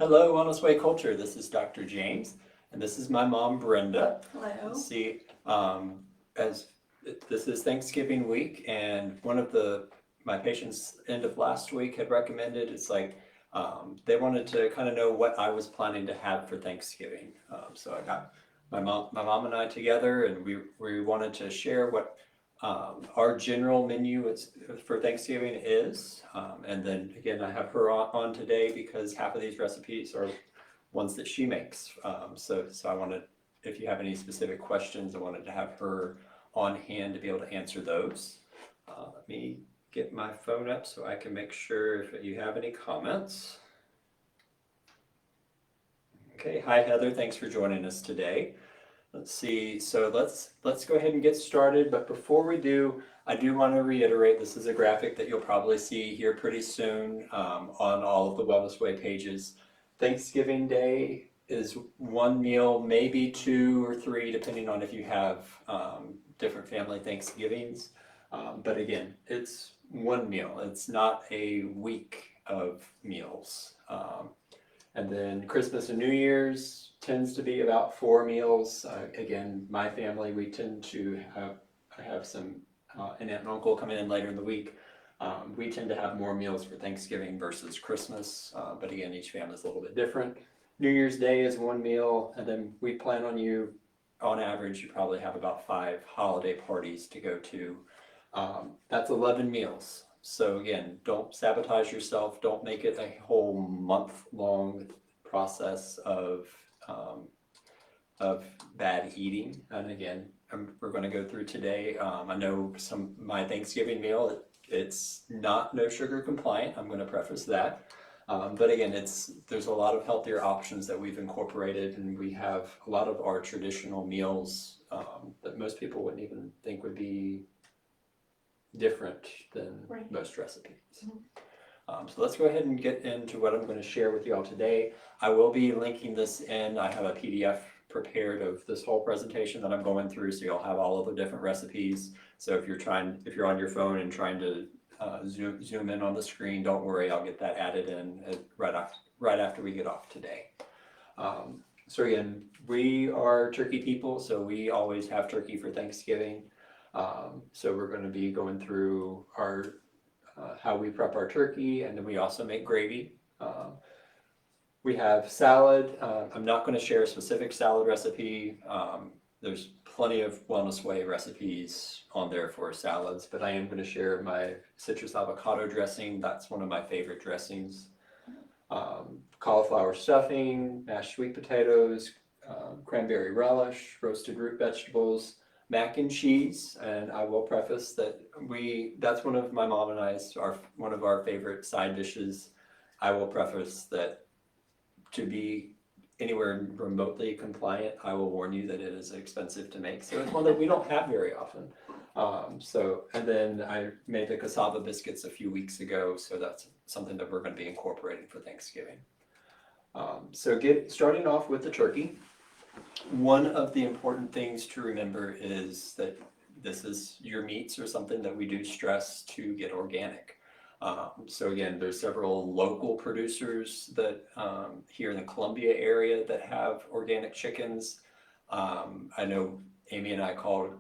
Hello, Wellness Way Culture. This is Dr. James, and this is my mom, Brenda. Hello. Let's see, as this is Thanksgiving week, and one of my patients end of last week had recommended it's like they wanted to kind of know what I was planning to have for Thanksgiving. So I got my mom and I together, and we wanted to share what our general menu is for Thanksgiving is, and then again, I have her on today because half of these recipes are ones that she makes. So I wanted, if you have any specific questions, I wanted to have her on hand to be able to answer those. Let me get my phone up so I can make sure if you have any comments. Okay, hi Heather, thanks for joining us today. Let's see, so let's go ahead and get started, but before we do, I do want to reiterate, this is a graphic that you'll probably see here pretty soon on all of the Wellness Way pages. Thanksgiving Day is one meal, maybe two or three, depending on if you have different family Thanksgivings. But again, it's one meal, it's not a week of meals. And then Christmas and New Year's tends to be about 4 meals. Again, my family, we tend to I have some, an aunt and uncle coming in later in the week. We tend to have more meals for Thanksgiving versus Christmas, but again, each family is a little bit different. New Year's Day is one meal, and then we plan on on average, you probably have about 5 holiday parties to go to. That's 11 meals. So again, don't sabotage yourself. Don't make it a whole month-long process of bad eating. And again, we're going to go through today. I know my Thanksgiving meal, it's not no sugar compliant. I'm going to preface that. But again, there's a lot of healthier options that we've incorporated, and we have a lot of our traditional meals that most people wouldn't even think would be different than Right. most recipes. So let's go ahead and get into what I'm going to share with you all today. I will be linking this in. I have a PDF prepared of this whole presentation that I'm going through, so you'll have all of the different recipes. So if you're on your phone and trying to zoom in on the screen, don't worry, I'll get that added in right after we get off today. So again, we are turkey people, so we always have turkey for Thanksgiving. So we're going to be going through our how we prep our turkey, and then we also make gravy. We have salad. I'm not going to share a specific salad recipe. There's plenty of Wellness Way recipes on there for salads, but I am going to share my citrus avocado dressing. That's one of my favorite dressings. Cauliflower stuffing, mashed sweet potatoes, cranberry relish, roasted root vegetables, mac and cheese. And I will preface that that's one of my mom and I's, one of our favorite side dishes. I will preface that to be anywhere remotely compliant, I will warn you that it is expensive to make. So it's one that we don't have very often. And then I made the cassava biscuits a few weeks ago, so that's something that we're going to be incorporating for Thanksgiving. Starting off with the turkey. One of the important things to remember is that your meats are something that we do stress to get organic. So again, there's several local producers that here in the Columbia area that have organic chickens. I know Amy and I called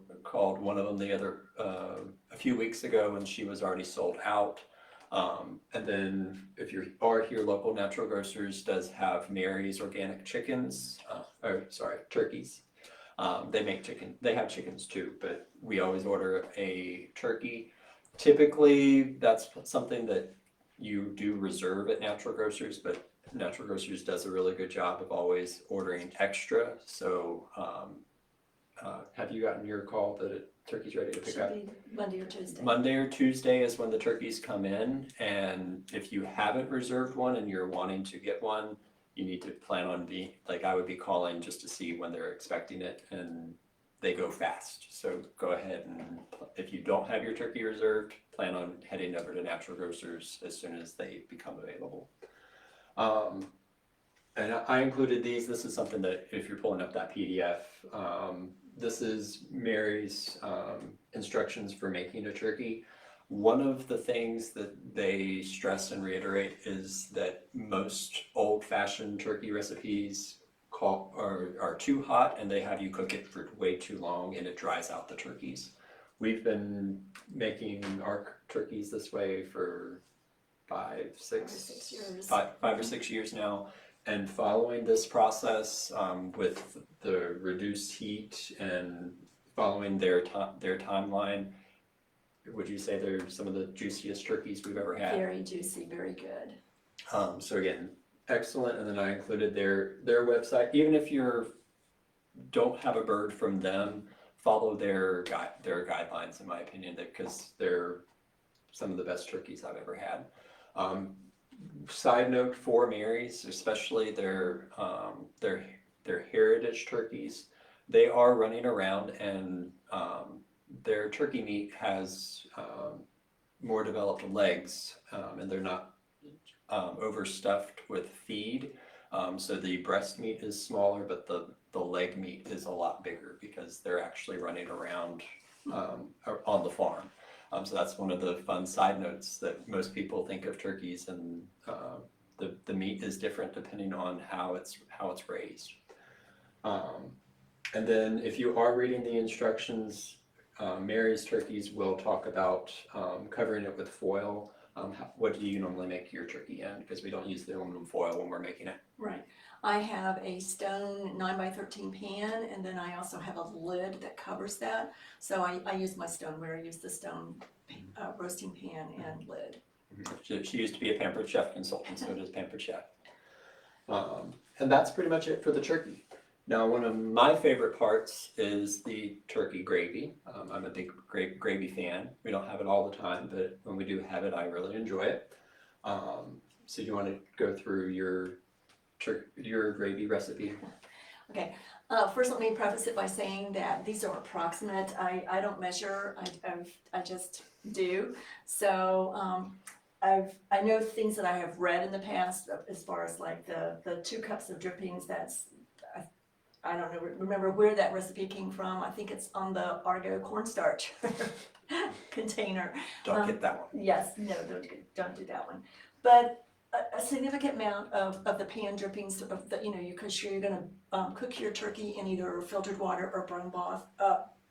one of them a few weeks ago, and she was already sold out. And then if you are here, local Natural Grocers does have Mary's organic chickens, turkeys. They have chickens too, but we always order a turkey. Typically, that's something that you do reserve at Natural Grocers, but Natural Grocers does a really good job of always ordering extra. So have you gotten your call that a turkey's ready to pick up? Should be Monday or Tuesday. Monday or Tuesday is when the turkeys come in, and if you haven't reserved one and you're wanting to get one, you need to plan on I would be calling just to see when they're expecting it, and they go fast. So go ahead, and if you don't have your turkey reserved, plan on heading over to Natural Grocers as soon as they become available. And I included these. This is something that if you're pulling up that PDF, this is Mary's instructions for making a turkey. One of the things that they stress and reiterate is that most old old-fashioned turkey recipes are too hot and they have you cook it for way too long and it dries out the turkeys. We've been making our turkeys this way for 5 or 6 years now, and following this process with the reduced heat and following their timeline, would you say they're some of the juiciest turkeys we've ever had? Very juicy, very good. So again, excellent. And then I included their website. Even if you don't have a bird from them, follow their guidelines, in my opinion, because they're some of the best turkeys I've ever had. Side note for Mary's, especially their heritage turkeys, they are running around, and their turkey meat has more developed legs, and they're not overstuffed with feed. So the breast meat is smaller, but the leg meat is a lot bigger because they're actually running around on the farm. So that's one of the fun side notes that most people think of turkeys, and the meat is different depending on how it's raised. And then if you are reading the instructions, Mary's turkeys will talk about covering it with foil. What do you normally make your turkey in? Because we don't use the aluminum foil when we're making it. Right. I have a stone 9x13 pan, and then I also have a lid that covers that. So I use my stoneware. I use the stone roasting pan and lid. She used to be a Pampered Chef consultant, so does Pampered Chef. And that's pretty much it for the turkey. Now, one of my favorite parts is the turkey gravy. I'm a big gravy fan. We don't have it all the time, but when we do have it, I really enjoy it. So you want to go through your gravy recipe? Okay. First, let me preface it by saying that these are approximate. I don't measure. I just do. So I know things that I have read in the past as far as like the 2 cups of drippings. I don't remember where that recipe came from. I think it's on the Argo cornstarch container. Don't get that one. Yes, no, don't do that one. But a significant amount of the pan drippings of the, because you're going to cook your turkey in either filtered water or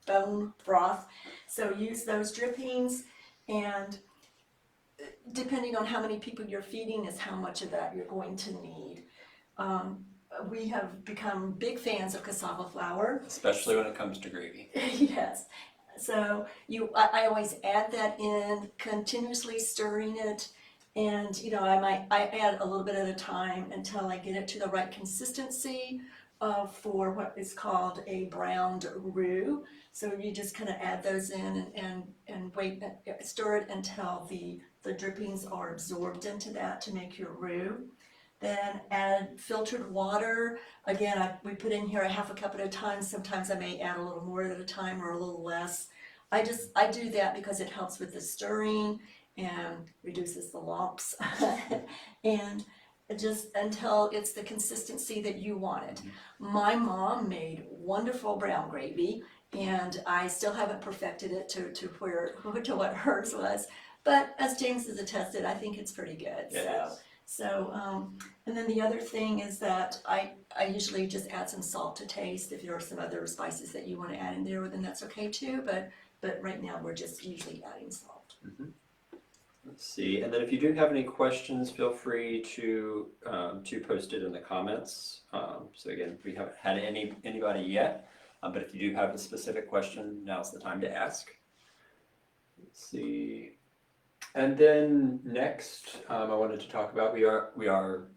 bone broth. So use those drippings, and depending on how many people you're feeding is how much of that you're going to need. We have become big fans of cassava flour. Especially when it comes to gravy. Yes. So I always add that in, continuously stirring it. And, I add a little bit at a time until I get it to the right consistency for what is called a browned roux. So you just kind of add those in and wait, stir it until the drippings are absorbed into that to make your roux. Then add filtered water. Again, we put in here a half a cup at a time. Sometimes I may add a little more at a time or a little less. I do that because it helps with the stirring and reduces the lumps. And just until it's the consistency that you want it. My mom made wonderful brown gravy, and I still haven't perfected it to what hers was. But as James has attested, I think it's pretty good. And then the other thing is that I usually just add some salt to taste. If there are some other spices that you want to add in there, then that's okay too. But right now we're just usually adding salt. Mm-hmm. Let's see. And then if you do have any questions, feel free to post it in the comments. So again, we haven't had anybody yet, but if you do have a specific question, now's the time to ask. Let's see. And then next, I wanted to talk about we are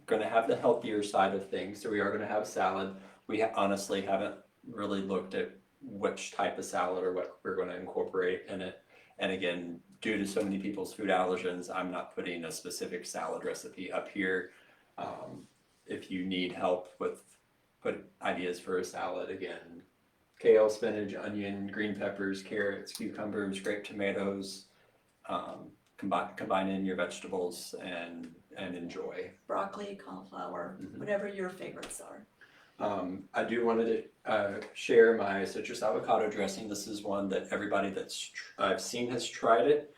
going to have the healthier side of things. So we are going to have a salad. We honestly haven't really looked at which type of salad or what we're going to incorporate in it. And again, due to so many people's food allergens, I'm not putting a specific salad recipe up here. If you need help with ideas for a salad, again, kale, spinach, onion, green peppers, carrots, cucumbers, grape tomatoes. Combine in your vegetables and enjoy. Broccoli, cauliflower, whatever your favorites are. I do wanted to share my citrus avocado dressing. This is one that everybody I've seen has tried it.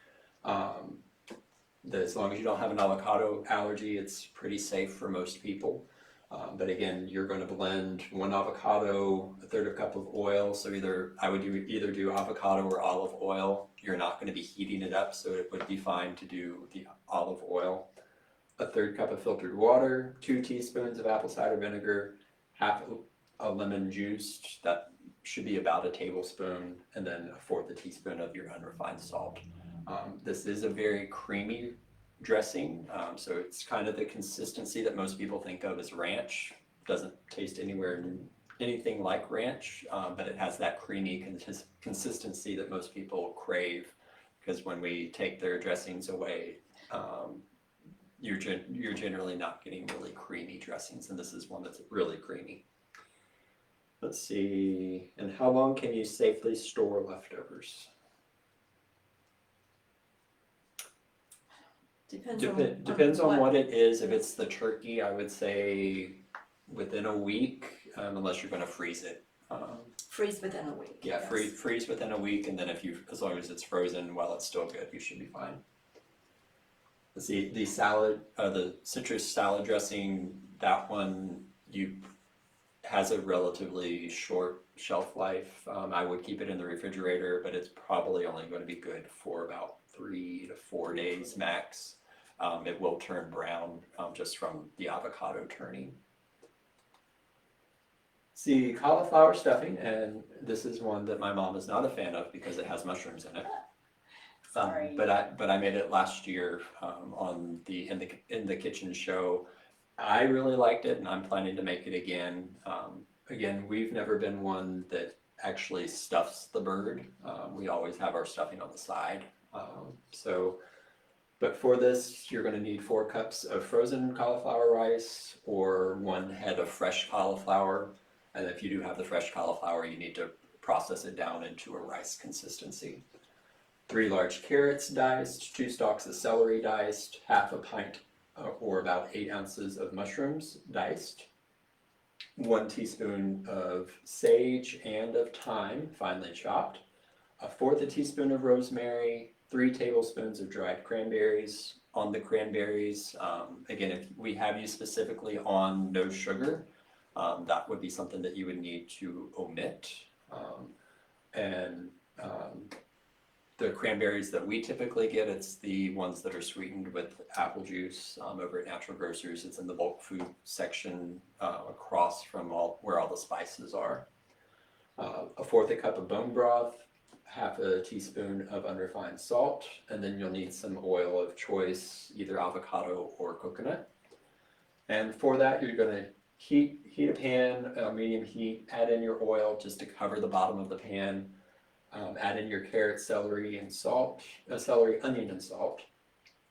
As long as you don't have an avocado allergy, it's pretty safe for most people. But again, you're going to blend 1 avocado, 1/3 cup of oil. So I would either do avocado or olive oil. You're not going to be heating it up, so it would be fine to do the olive oil. 1/3 cup of filtered water, 2 teaspoons of apple cider vinegar, half a lemon juiced. That should be about a tablespoon, and then 1/4 teaspoon of your unrefined salt. This is a very creamy dressing, so it's kind of the consistency that most people think of as ranch. Doesn't taste anything like ranch, but it has that creamy consistency that most people crave, because when we take their dressings away, you're generally not getting really creamy dressings, and this is one that's really creamy. Let's see, and how long can you safely store leftovers? Depends on what it is. If it's the turkey, I would say within a week, unless you're going to freeze it. Freeze within a week. Yeah, yes. freeze within a week, and then as long as it's frozen while it's still good, you should be fine. Let's see, the citrus salad dressing, that one has a relatively short shelf life. I would keep it in the refrigerator, but it's probably only going to be good for about 3 to 4 days max. It will turn brown just from the avocado turning. See, cauliflower stuffing, and this is one that my mom is not a fan of because it has mushrooms in it. Sorry. But I made it last year on in the kitchen show. I really liked it, and I'm planning to make it again. Again, we've never been one that actually stuffs the bird. We always have our stuffing on the side. But for this, you're going to need 4 cups of frozen cauliflower rice or 1 head of fresh cauliflower. And if you do have the fresh cauliflower, you need to process it down into a rice consistency. 3 large carrots diced, 2 stalks of celery diced, half a pint or about 8 ounces of mushrooms diced, 1 teaspoon of sage and of thyme finely chopped, 1/4 teaspoon of rosemary, 3 tablespoons of dried cranberries. On the cranberries, again, if we have you specifically on no sugar, that would be something that you would need to omit. The cranberries that we typically get, it's the ones that are sweetened with apple juice over at Natural Grocers. It's in the bulk food section across from where all the spices are. 1/4 cup of bone broth, half a teaspoon of unrefined salt, and then you'll need some oil of choice, either avocado or coconut. And for that, you're going to heat a pan, medium heat, add in your oil just to cover the bottom of the pan. Add in your carrot, celery, and salt, onion, and salt,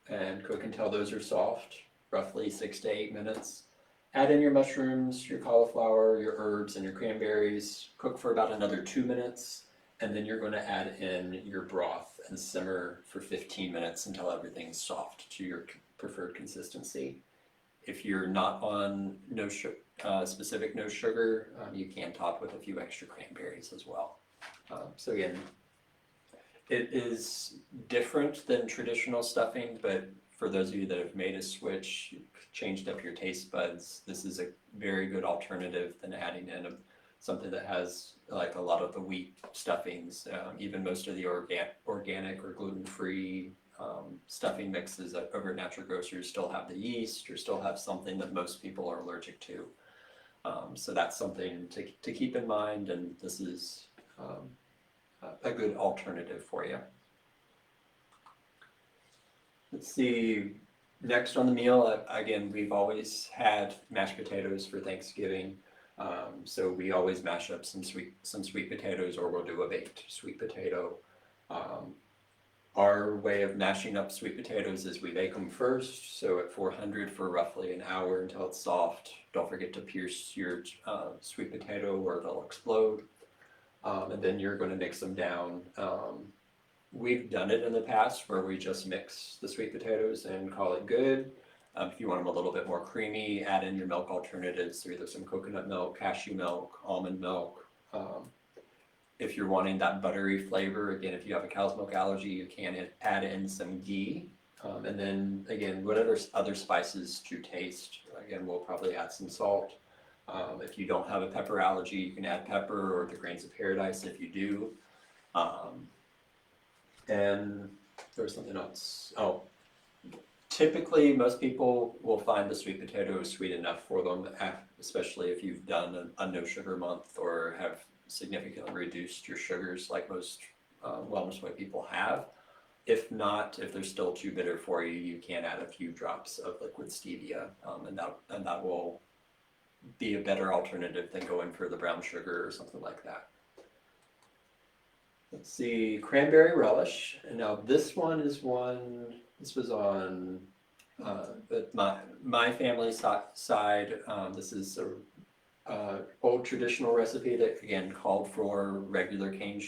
and cook until those are soft, roughly 6 to 8 minutes. Add in your mushrooms, your cauliflower, your herbs, and your cranberries. Cook for about another 2 minutes, and then you're going to add in your broth and simmer for 15 minutes until everything's soft to your preferred consistency. If you're not on specific no sugar, you can top with a few extra cranberries as well. So again, it is different than traditional stuffing, but for those of you that have made a switch, changed up your taste buds, this is a very good alternative than adding in something that has like a lot of the wheat stuffings. Even most of the organic or gluten-free stuffing mixes over at Natural Grocers still have the yeast or still have something that most people are allergic to. So that's something to keep in mind, and this is a good alternative for you. Let's see, next on the meal, again, we've always had mashed potatoes for Thanksgiving. So we always mash up some sweet potatoes, or we'll do a baked sweet potato. Our way of mashing up sweet potatoes is we bake them first, so at 400 for roughly an hour until it's soft. Don't forget to pierce your sweet potato or they'll explode. And then you're going to mix them down. We've done it in the past where we just mix the sweet potatoes and call it good. If you want them a little bit more creamy, add in your milk alternatives, so either some coconut milk, cashew milk, almond milk. If you're wanting that buttery flavor, again, if you have a cow's milk allergy, you can add in some ghee. And then again, whatever other spices to taste. Again, we'll probably add some salt. If you don't have a pepper allergy, you can add pepper or the grains of paradise if you do. Um, and there was something else. Oh, typically most people will find the sweet potato is sweet enough for them, especially if you've done a no sugar month or have significantly reduced your sugars like most wellness way people have. If not, if they're still too bitter for you, you can add a few drops of liquid stevia, and that will be a better alternative than going for the brown sugar or something like that. Let's see, cranberry relish. And now this one is one. This was on my family's side. This is a old traditional recipe that again called for regular cane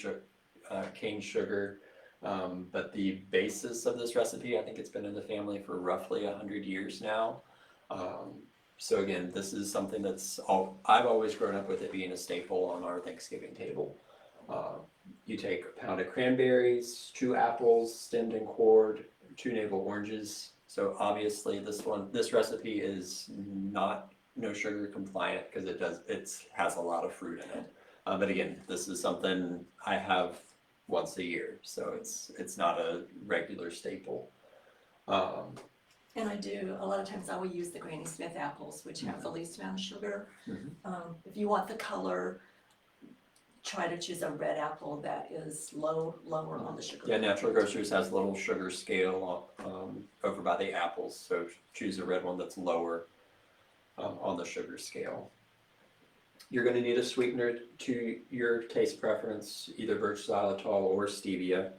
sugar. But the basis of this recipe, I think it's been in the family for roughly 100 years now. So again, this is something I've always grown up with it being a staple on our Thanksgiving table. You take a pound of cranberries, 2 apples, stemmed and cored, 2 navel oranges. So obviously this recipe is not no sugar compliant because it has a lot of fruit in it. But again, this is something I have once a year, so it's not a regular staple. And I do, a lot of times I will use the Granny Smith apples, which have the least amount of sugar. If you want the color, try to choose a red apple that is lower on the sugar. Yeah, Natural Grocers has a little sugar scale over by the apples, so choose a red one that's lower on the sugar scale. You're going to need a sweetener to your taste preference, either birch xylitol or stevia.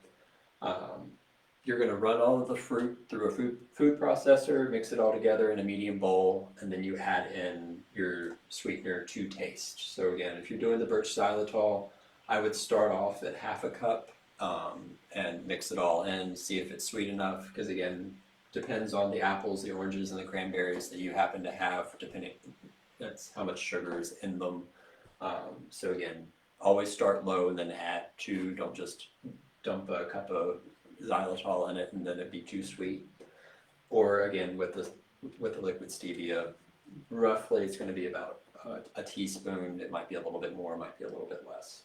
You're going to run all of the fruit through a food processor, mix it all together in a medium bowl, and then you add in your sweetener to taste. So again, if you're doing the birch xylitol, I would start off at half a cup and mix it all in, see if it's sweet enough, because again, depends on the apples, the oranges, and the cranberries that you happen to have, that's how much sugar is in them. So again, always start low and then add to, don't just dump a cup of xylitol in it and then it'd be too sweet. Or again, with the liquid stevia, roughly it's going to be about a teaspoon. It might be a little bit more, it might be a little bit less.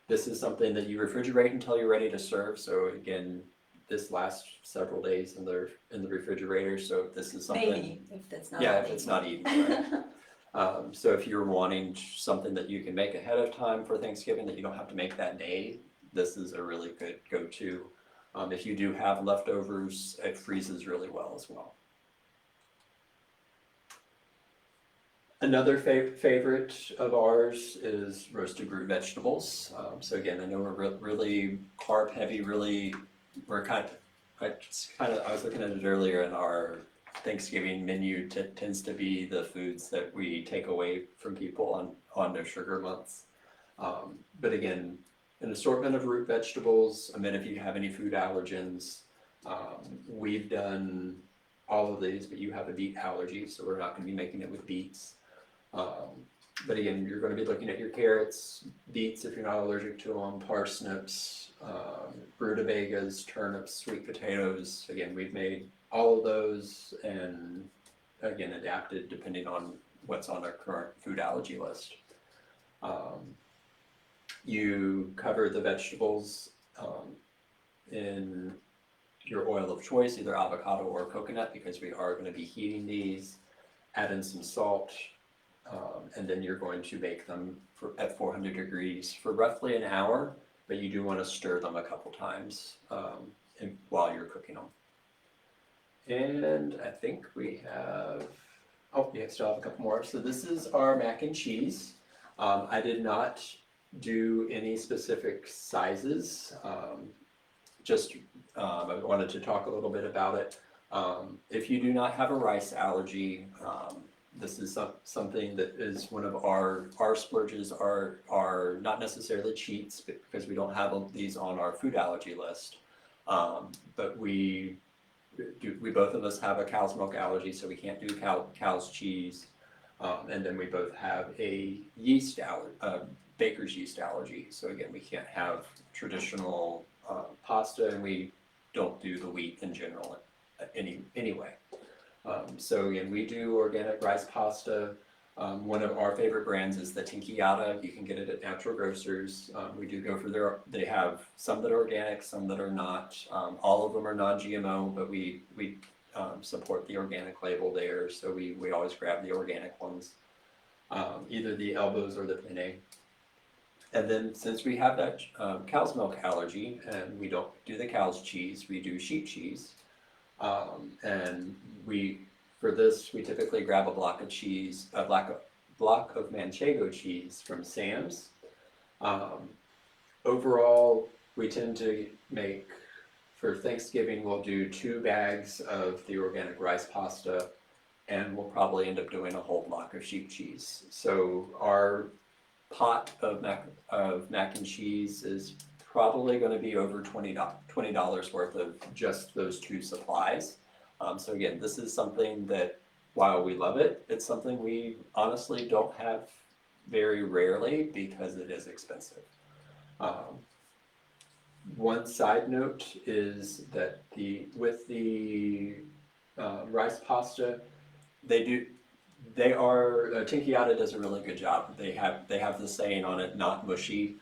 This is something that you refrigerate until you're ready to serve. So again, this lasts several days in the refrigerator. So this is something. Maybe if that's not. Yeah, if it's not eaten. Right. So if you're wanting something that you can make ahead of time for Thanksgiving that you don't have to make that day, this is a really good go-to. If you do have leftovers, it freezes really well as well. Another favorite of ours is roasted root vegetables. So again, I know we're really carb heavy, we're I was looking at it earlier, and our Thanksgiving menu tends to be the foods that we take away from people on no sugar months. But again, an assortment of root vegetables, and then if you have any food allergens, we've done all of these, but you have a beet allergy, so we're not going to be making it with beets. But again, you're going to be looking at your carrots, beets if you're not allergic to them, parsnips, rutabagas, turnips, sweet potatoes. Again, we've made all of those and again adapted depending on what's on our current food allergy list. You cover the vegetables in your oil of choice, either avocado or coconut, because we are going to be heating these. Add in some salt, and then you're going to bake them at 400 degrees for roughly an hour, but you do want to stir them a couple times while you're cooking them. And I think we still have a couple more. So this is our mac and cheese. I did not do any specific sizes. I wanted to talk a little bit about it. If you do not have a rice allergy, this is something that is one of our splurges. Are not necessarily cheats because we don't have these on our food allergy list, but we both of us have a cow's milk allergy, so we can't do cow's cheese, and then we both have a baker's yeast allergy. So again, we can't have traditional pasta, and we don't do the wheat in general anyway. So again, we do organic rice pasta. One of our favorite brands is the Tinkiata. You can get it at natural grocers. We do go for they have some that are organic, some that are not. All of them are non-GMO, but we support the organic label there, so we always grab the organic ones, either the elbows or the penne. And then since we have that cow's milk allergy and we don't do the cow's cheese, we do sheep cheese. And for this, we typically grab a block of cheese, block of Manchego cheese from Sam's. Overall, we tend to make, for Thanksgiving, we'll do 2 bags of the organic rice pasta, and we'll probably end up doing a whole block of sheep cheese. So our pot of mac and cheese is probably going to be over $20 worth of just those 2 supplies. So again, this is something that, while we love it, it's something we honestly don't have very rarely because it is expensive. One side note is that with the rice pasta, Tinkiata does a really good job. They have the saying on it, not mushy.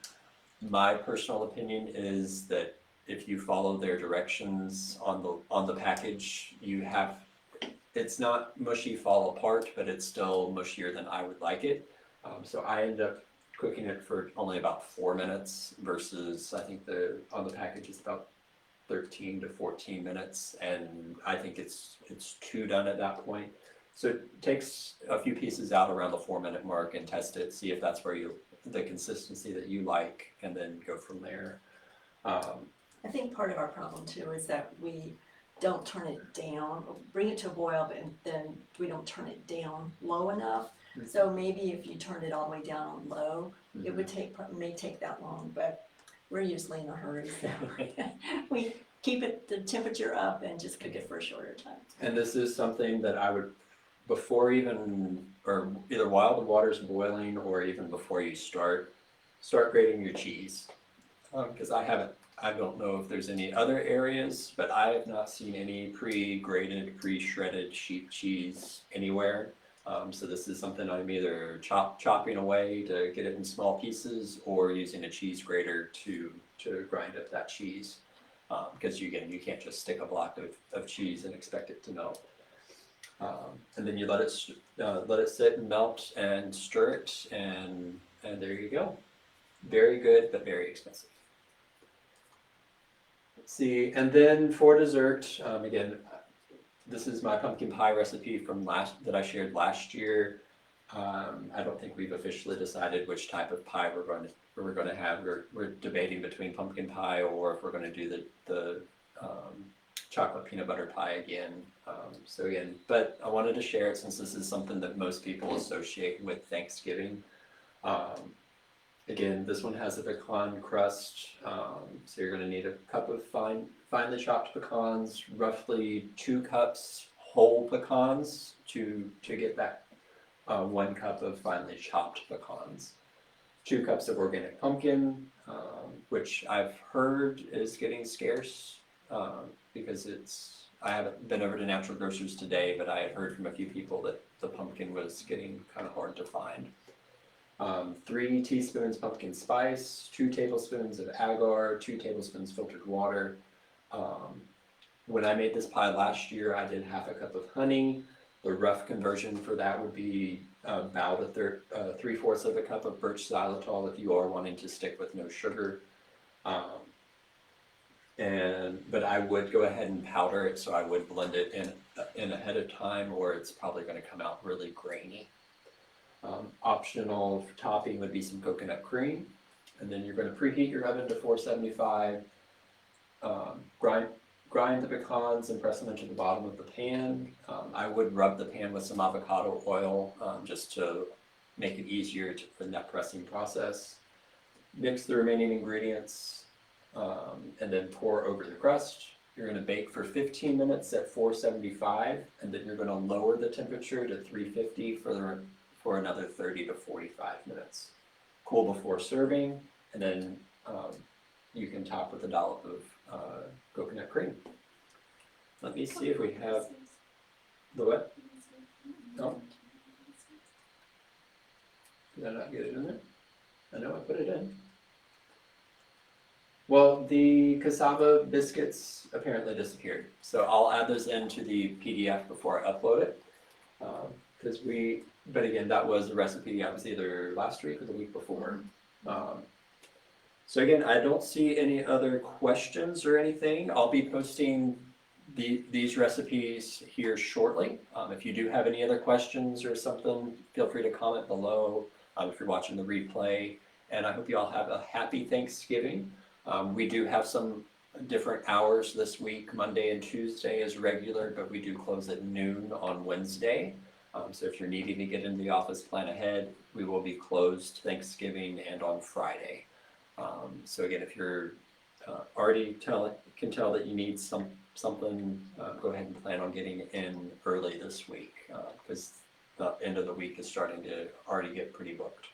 My personal opinion is that if you follow their directions on the package, it's not mushy fall apart, but it's still mushier than I would like it. So I end up cooking it for only about 4 minutes versus I think on the package is about 13 to 14 minutes, and I think it's 2 done at that point. So it takes a few pieces out around the 4-minute mark and test it, see if that's where the consistency that you like, and then go from there. I think part of our problem too is that we don't turn it down, bring it to a boil, and then we don't turn it down low enough. So maybe if you turned it all the way down on low, it would may take that long, but we're usually in a hurry, so we keep the temperature up and just cook it for a shorter time. And this is something that I would, before or either while the water's boiling or even before you start grating your cheese. Because I don't know if there's any other areas, but I have not seen any pre-grated, pre-shredded sheep cheese anywhere. So this is something I'm either chopping away to get it in small pieces or using a cheese grater to grind up that cheese. Because you can't just stick a block of cheese and expect it to melt. And then you let it sit and melt and stir it, and there you go. Very good, but very expensive. Let's see, and then for dessert, again, this is my pumpkin pie recipe that I shared last year. I don't think we've officially decided which type of pie we're going to have. We're debating between pumpkin pie or if we're going to do the chocolate peanut butter pie again. But I wanted to share it since this is something that most people associate with Thanksgiving. Again, this one has a pecan crust, so you're going to need a cup of finely chopped pecans, roughly 2 cups whole pecans to get that 1 cup of finely chopped pecans. 2 cups of organic pumpkin, which I've heard is getting scarce because I haven't been over to natural grocers today, but I had heard from a few people that the pumpkin was getting kind of hard to find. 3 teaspoons pumpkin spice, 2 tablespoons of agar, 2 tablespoons filtered water. When I made this pie last year, I did half a cup of honey. The rough conversion for that would be about 3/4 of a cup of birch xylitol if you are wanting to stick with no sugar. But I would go ahead and powder it, so I would blend it in ahead of time, or it's probably going to come out really grainy. Optional topping would be some coconut cream, and then you're going to preheat your oven to 475. Grind the pecans and press them into the bottom of the pan. I would rub the pan with some avocado oil just to make it easier in that pressing process. Mix the remaining ingredients and then pour over the crust. You're going to bake for 15 minutes at 475, and then you're going to lower the temperature to 350 for another 30 to 45 minutes. Cool before serving, and then you can top with a dollop coconut cream. Let me see if we have the what? Oh, did I not get it in there? I know I put it in. Well, the cassava biscuits apparently disappeared, so I'll add those into the PDF before I upload it. Because but again, that was a recipe, I was either last week or the week before. So again, I don't see any other questions or anything. I'll be posting these recipes here shortly. If you do have any other questions or something, feel free to comment below if you're watching the replay. And I hope you all have a happy Thanksgiving. We do have some different hours this week. Monday and Tuesday is regular, but we do close at noon on Wednesday. So if you're needing to get into the office, plan ahead. We will be closed Thanksgiving and on Friday. So again, if you're already can tell that you need something, go ahead and plan on getting in early this week because the end of the week is starting to already get pretty booked.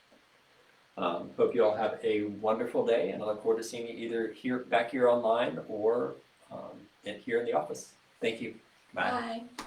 Hope you all have a wonderful day, and I look forward to seeing you either back here online or here in the office. Thank you. Bye. Bye.